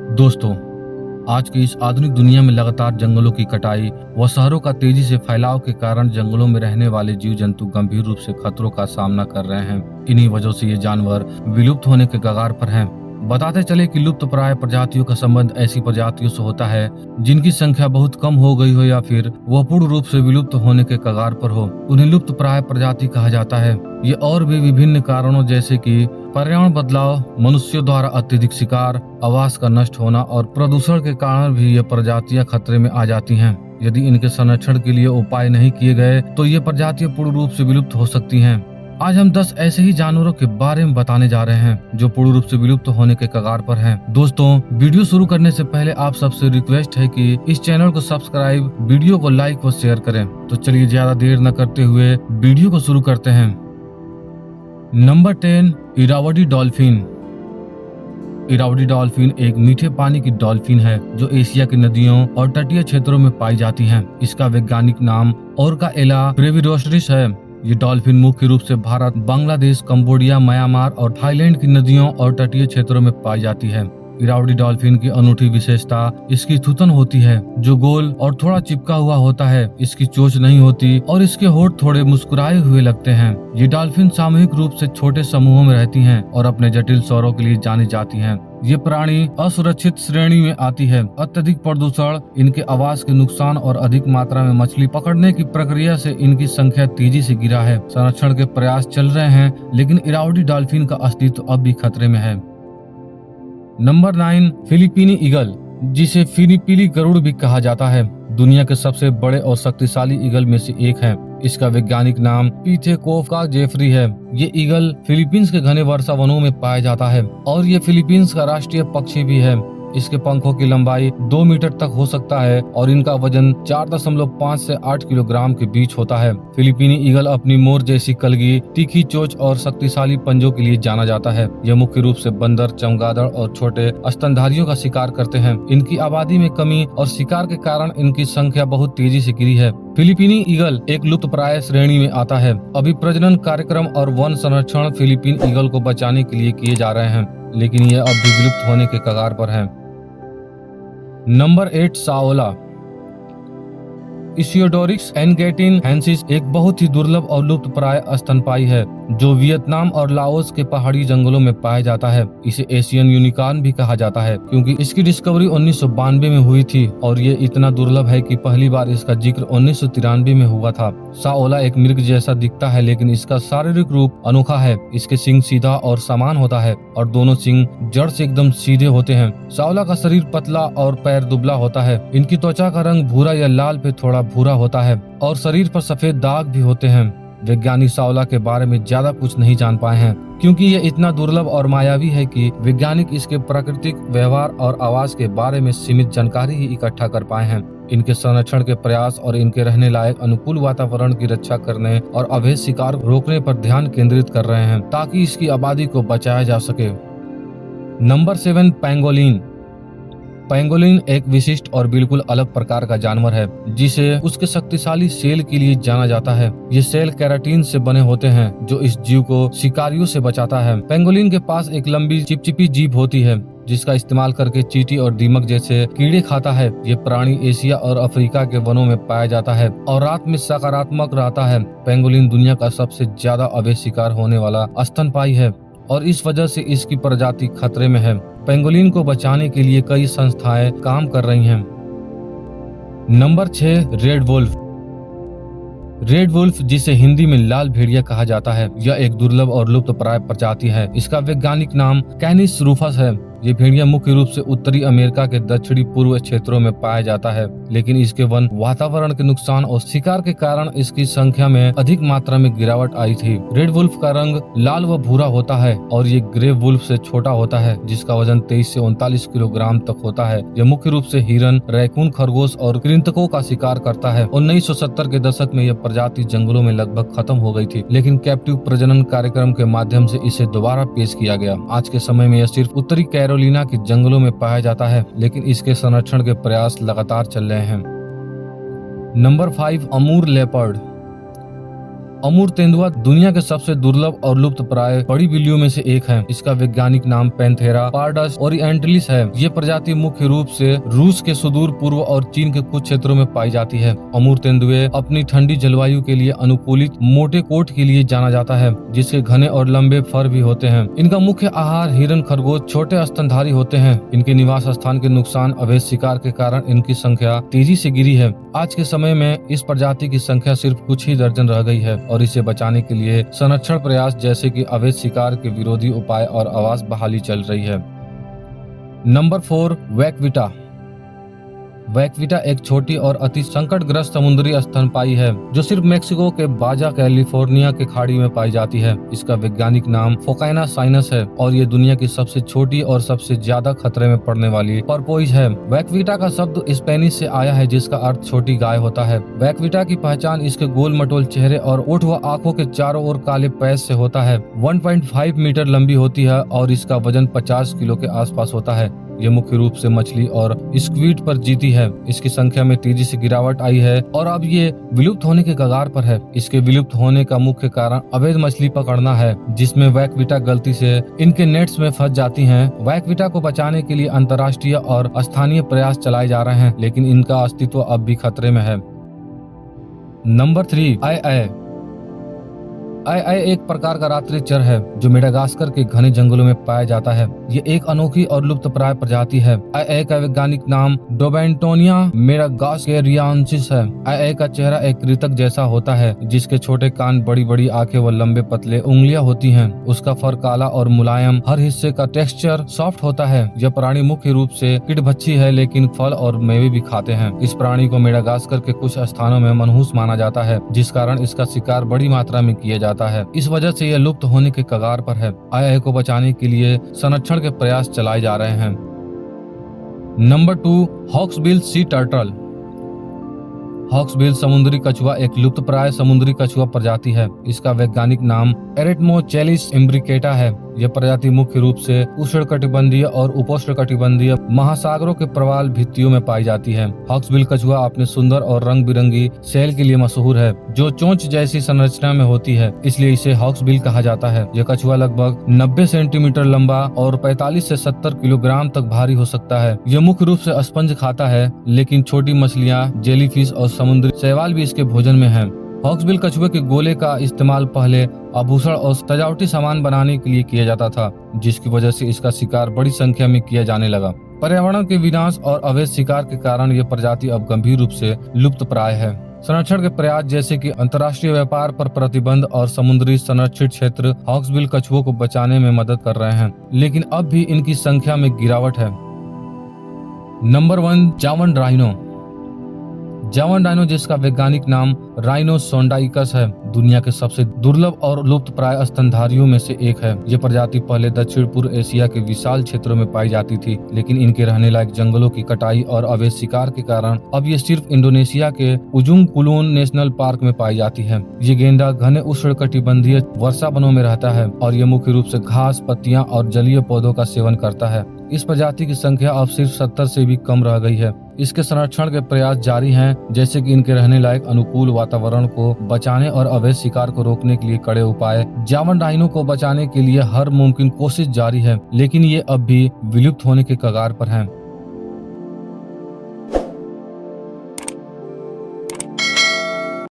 दोस्तों, आज की इस आधुनिक दुनिया में लगातार जंगलों की कटाई व शहरों का तेजी से फैलाव के कारण जंगलों में रहने वाले जीव जंतु गंभीर रूप से खतरों का सामना कर रहे हैं। इन्हीं वजहों से ये जानवर विलुप्त होने के कगार पर हैं। बताते चले कि लुप्त प्राय प्रजातियों का संबंध ऐसी प्रजातियों से होता है जिनकी संख्या बहुत कम हो गई हो या फिर वह पूर्ण रूप से विलुप्त होने के कगार पर हो, उन्हें लुप्त प्राय प्रजाति कहा जाता है। ये और भी विभिन्न कारणों जैसे कि पर्यावरण बदलाव, मनुष्यों द्वारा अत्यधिक शिकार, आवास का नष्ट होना और प्रदूषण के कारण भी ये प्रजातियां खतरे में आ जाती हैं। यदि इनके संरक्षण के लिए उपाय नहीं किए गए तो ये प्रजातियां पूर्ण रूप से विलुप्त हो सकती हैं। आज हम 10 ऐसे ही जानवरों के बारे में बताने जा रहे हैं जो पूर्ण रूप से विलुप्त होने के कगार पर हैं। दोस्तों, वीडियो शुरू करने से पहले आप सबसे रिक्वेस्ट है कि इस चैनल को सब्सक्राइब, वीडियो को लाइक व शेयर करें। तो चलिए ज्यादा देर न करते हुए वीडियो को शुरू करते हैं। Number 10, Irrawaddy dolphin. Irrawaddy dolphin एक मीठे पानी की डॉल्फिन है जो एशिया की नदियों और तटीय क्षेत्रों में पाई जाती है। इसका वैज्ञानिक नाम ओरका एला ब्रेविरोस्ट्रिस है। ये डॉल्फिन मुख्य रूप से भारत, बांग्लादेश, कंबोडिया, म्यांमार और थाईलैंड की नदियों और तटीय क्षेत्रों में पाई जाती है। इरावदी डॉल्फिन की अनूठी विशेषता इसकी थूथन होती है जो गोल और थोड़ा चिपका हुआ होता है। इसकी चोंच नहीं होती और इसके होंठ थोड़े मुस्कुराए हुए लगते हैं। ये डॉल्फिन सामूहिक रूप से छोटे समूहों में रहती हैं और अपने जटिल स्वरों के लिए जानी जाती हैं। ये प्राणी असुरक्षित श्रेणी में आती है। अत्यधिक प्रदूषण, इनके आवास के नुकसान और अधिक मात्रा में मछली पकड़ने की प्रक्रिया से इनकी संख्या तेजी से गिरा है। संरक्षण के प्रयास चल रहे हैं लेकिन इरावदी डॉल्फिन का अस्तित्व अब भी खतरे में है। नंबर 9, फिलीपीनी ईगल, जिसे फिलीपीनी गरुड़ भी कहा जाता है, दुनिया के सबसे बड़े और शक्तिशाली ईगल में से एक है। इसका वैज्ञानिक नाम पिथेकोका जेफरी है। ये ईगल फिलीपींस के घने वर्षा वनों में पाया जाता है और ये फिलीपींस का राष्ट्रीय पक्षी भी है। इसके पंखों की लंबाई 2 मीटर तक हो सकता है और इनका वजन 4.5 से 8 किलोग्राम के बीच होता है। फिलीपीनी ईगल अपनी मोर जैसी कलगी, तीखी चोंच और शक्तिशाली पंजों के लिए जाना जाता है। यह मुख्य रूप से बंदर, चमगादड़ और छोटे स्तनधारियों का शिकार करते हैं। इनकी आबादी में कमी और शिकार के कारण इनकी संख्या बहुत तेजी से गिरी है। फिलीपीनी ईगल एक लुप्तप्राय श्रेणी में आता है। अभी प्रजनन कार्यक्रम और वन संरक्षण फिलीपीन ईगल को बचाने के लिए किए जा रहे हैं लेकिन यह अब भी विलुप्त होने के कगार पर है। नंबर 8, साओला। इसियोडोरिक्स एनगेटिनहेंसिस एक बहुत ही दुर्लभ और लुप्त प्राय स्तनपायी है जो वियतनाम और लाओस के पहाड़ी जंगलों में पाया जाता है। इसे एशियन यूनिकॉर्न भी कहा जाता है क्योंकि इसकी डिस्कवरी 1992 में हुई थी और ये इतना दुर्लभ है कि पहली बार इसका जिक्र 1993 में हुआ था। साओला एक मृग जैसा दिखता है लेकिन इसका शारीरिक रूप अनोखा है। इसके सिंग सीधा और समान होता है और दोनों सिंग जड़ से एकदम सीधे होते हैं। साओला का शरीर पतला और पैर दुबला होता है। इनकी त्वचा का रंग भूरा या लाल पे थोड़ा भूरा होता है और शरीर पर सफेद दाग भी होते हैं। वैज्ञानिक साओला के बारे में ज्यादा कुछ नहीं जान पाए हैं क्योंकि ये इतना दुर्लभ और मायावी है कि वैज्ञानिक इसके प्राकृतिक व्यवहार और आवास के बारे में सीमित जानकारी ही इकट्ठा कर पाए हैं। इनके संरक्षण के प्रयास और इनके रहने लायक अनुकूल वातावरण की रक्षा करने और अवैध शिकार रोकने पर ध्यान केंद्रित कर रहे हैं ताकि इसकी आबादी को बचाया जा सके। Number 7, pangolin. पैंगोलिन एक विशिष्ट और बिल्कुल अलग प्रकार का जानवर है जिसे उसके शक्तिशाली सेल के लिए जाना जाता है। ये सेल केराटिन से बने होते हैं जो इस जीव को शिकारियों से बचाता है। पैंगोलिन के पास एक लंबी चिपचिपी जीभ होती है जिसका इस्तेमाल करके चींटी और दीमक जैसे कीड़े खाता है। ये प्राणी एशिया और अफ्रीका के वनों में पाया जाता है और रात में सकारात्मक रहता है। पैंगोलिन दुनिया का सबसे ज्यादा अवैध शिकार होने वाला स्तनपायी है और इस वजह से इसकी प्रजाति खतरे में है। पेंगोलिन को बचाने के लिए कई संस्थाएं काम कर रही हैं। Number 6, red wolf. Red wolf, जिसे हिंदी में लाल भेड़िया कहा जाता है, यह एक दुर्लभ और लुप्तप्राय प्रजाति है। इसका वैज्ञानिक नाम कैनिस रूफस है। ये भेड़िया मुख्य रूप से उत्तरी अमेरिका के दक्षिणी पूर्व क्षेत्रों में पाया जाता है लेकिन इसके वन वातावरण के नुकसान और शिकार के कारण इसकी संख्या में अधिक मात्रा में गिरावट आई थी। रेड वुल्फ का रंग लाल व भूरा होता है और ये ग्रे वुल्फ से छोटा होता है जिसका वजन 23 से 39 किलोग्राम तक होता है। यह मुख्य रूप से हिरन, रैकून, खरगोश और कृंतकों का शिकार करता है। 1970 के दशक में यह प्रजाति जंगलों में लगभग खत्म हो गई थी लेकिन कैप्टिव प्रजनन कार्यक्रम के माध्यम से इसे दोबारा पेश किया गया। आज के समय में यह सिर्फ उत्तरी कैरोलिना के जंगलों में पाया जाता है लेकिन इसके संरक्षण के प्रयास लगातार चल रहे हैं। Number 5, अमूर leopard. अमूर तेंदुआ दुनिया के सबसे दुर्लभ और लुप्त प्राय बड़ी बिल्लियों में से एक है। इसका वैज्ञानिक नाम पैंथेरा पार्डस ओरिएंटलिस है। ये प्रजाति मुख्य रूप से रूस के सुदूर पूर्व और चीन के कुछ क्षेत्रों में पाई जाती है। अमूर तेंदुए अपनी ठंडी जलवायु के लिए अनुकूलित मोटे कोट के लिए जाना जाता है, जिसके घने और लंबे फर भी होते हैं। इनका मुख्य आहार हिरन, खरगोश, छोटे स्तनधारी होते हैं। इनके निवास स्थान के नुकसान, अवैध शिकार के कारण इनकी संख्या तेजी से गिरी है। आज के समय में इस प्रजाति की संख्या सिर्फ कुछ ही दर्जन रह गई है और इसे बचाने के लिए संरक्षण प्रयास जैसे कि अवैध शिकार के विरोधी उपाय और आवास बहाली चल रही है। नंबर 4, वैक्विटा। वैक्विटा एक छोटी और अति संकटग्रस्त समुद्री स्तनपायी है जो सिर्फ मेक्सिको के बाजा कैलिफोर्निया के खाड़ी में पाई जाती है। इसका वैज्ञानिक नाम फोकाइना साइनस है और ये दुनिया की सबसे छोटी और सबसे ज्यादा खतरे में पड़ने वाली पर्पोइज है। वैक्विटा का शब्द स्पेनिश से आया है जिसका अर्थ छोटी गाय होता है। वैक्विटा की पहचान इसके गोल मटोल चेहरे और ओठ व आंखों के चारों ओर काले पैच से होता है। 1.5 मीटर लंबी होती है और इसका वजन 50 किलो के आसपास होता है। ये मुख्य रूप से मछली और स्क्विड पर जीती है। इसकी संख्या में तेजी से गिरावट आई है और अब ये विलुप्त होने के कगार पर है। इसके विलुप्त होने का मुख्य कारण अवैध मछली पकड़ना है, जिसमें वैक्विटा गलती से इनके नेट्स में फंस जाती हैं। वैक्विटा को बचाने के लिए अंतर्राष्ट्रीय और स्थानीय प्रयास चलाए जा रहे हैं, लेकिन इनका अस्तित्व अब भी खतरे में है। नंबर 3, आई एक प्रकार का रात्रि चर है जो मेडागास्कर के घने जंगलों में पाया जाता है। ये एक अनोखी और लुप्तप्राय प्रजाति है। आई का वैज्ञानिक नाम डोबेंटोनिया मेडागास्केरियानसिस है। आई का चेहरा एक कृतक जैसा होता है, जिसके छोटे कान, बड़ी बड़ी आंखें व लंबे पतले उंगलियां होती हैं। उसका फर काला और मुलायम, हर हिस्से का टेक्सचर सॉफ्ट होता है। यह प्राणी मुख्य रूप से कीटभक्षी है, लेकिन फल और मेवे भी खाते हैं। इस प्राणी को मेडागास्कर के कुछ स्थानों में मनहूस माना जाता है, जिस कारण इसका शिकार बड़ी मात्रा में किया जाता है। इस वजह से यह लुप्त होने के कगार पर है। आई को बचाने के लिए संरक्षण के प्रयास चलाए जा रहे हैं। Number 2, hawksbill sea turtle. Hawksbill समुद्री कछुआ एक लुप्तप्राय समुद्री कछुआ प्रजाति है। इसका वैज्ञानिक नाम एरेटमोचेलिस इम्ब्रिकेटा है। यह प्रजाति मुख्य रूप से उष्णकटिबंधीय और उपोष्णकटिबंधीय महासागरों के प्रवाल भित्तियों में पाई जाती है। हॉक्सबिल कछुआ अपने सुंदर और रंग बिरंगी सेल के लिए मशहूर है, जो चोंच जैसी संरचना में होती है, इसलिए इसे हॉक्सबिल कहा जाता है। यह कछुआ लगभग 90 सेंटीमीटर लंबा और 45 से 70 किलोग्राम तक भारी हो सकता है। यह मुख्य रूप से स्पंज खाता है, लेकिन छोटी मछलियाँ, जेलीफिश और समुद्री शैवाल भी इसके भोजन में है। हॉक्सबिल कछुए के गोले का इस्तेमाल पहले आभूषण और सजावटी सामान बनाने के लिए किया जाता था, जिसकी वजह से इसका शिकार बड़ी संख्या में किया जाने लगा। पर्यावरण के विनाश और अवैध शिकार के कारण यह प्रजाति अब गंभीर रूप से लुप्त प्राय है। संरक्षण के प्रयास जैसे कि अंतर्राष्ट्रीय व्यापार पर प्रतिबंध और समुद्री संरक्षित क्षेत्र हॉक्सबिल कछुओं को बचाने में मदद कर रहे हैं, लेकिन अब भी इनकी संख्या में गिरावट है। नंबर 1, जावन राइनो। जावन राइनो, जिसका वैज्ञानिक नाम राइनोसोंडाइकस है, दुनिया के सबसे दुर्लभ और लुप्त प्राय स्तनधारियों में से एक है। ये प्रजाति पहले दक्षिण पूर्व एशिया के विशाल क्षेत्रों में पाई जाती थी, लेकिन इनके रहने लायक जंगलों की कटाई और अवैध शिकार के कारण अब ये सिर्फ इंडोनेशिया के उजुंग कुलोन नेशनल पार्क में पाई जाती है। ये गेंडा घने उष्णकटिबंधीय वर्षा वनों में रहता है और ये मुख्य रूप से घास, पत्तियां और जलीय पौधों का सेवन करता है। इस प्रजाति की संख्या अब सिर्फ 70 से भी कम रह गई है। इसके संरक्षण के प्रयास जारी हैं, जैसे कि इनके रहने लायक अनुकूल वातावरण को बचाने और अवैध शिकार को रोकने के लिए कड़े उपाय। जावन राइनो को बचाने के लिए हर मुमकिन कोशिश जारी है, लेकिन ये अब भी विलुप्त होने के कगार पर हैं।